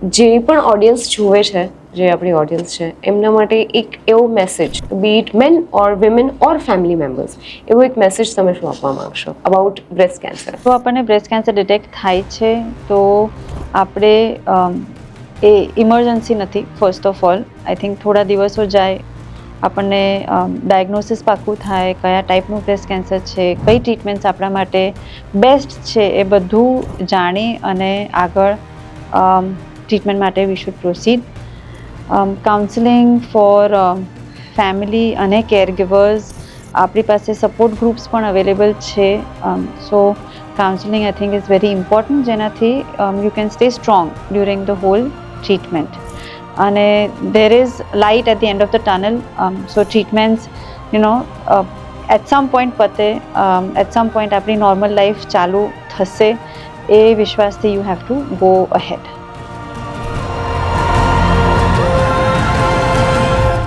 જે પણ ઓડિયન્સ જુએ છે, જે આપણી ઓડિયન્સ છે, એમના માટે એક એવો message, be it man or women or family members, એવો એક મેસેજ તમે શું આપવા માંગશો અબાઉટ બ્રેસ્ટ કેન્સર? તો આપણને બ્રેસ્ટ કેન્સર ડિટેક્ટ થાય છે તો આપણે એ ઇમરજન્સી નથી. First of all I think થોડા દિવસો જાય, આપણને ડાયગ્નોસિસ પાક્કું થાય, કયા ટાઈપનું બ્રેસ્ટ કેન્સર છે, કઈ ટ્રીટમેન્ટ્સ આપણા માટે બેસ્ટ છે, એ બધું જાણી અને આગળ ટ્રીટમેન્ટ માટે we should proceed. Counselling for family અને કેરગિવર્સ, આપણી પાસે સપોર્ટ ગ્રુપ્સ પણ અવેલેબલ છે. So counselling I think is very important, જેનાથી you can stay strong during the whole treatment. અને there is light at the end of the tunnel. So treatments at some point પતે, at some point આપણી normal life ચાલુ થશે, એ વિશ્વાસથી you have to go ahead.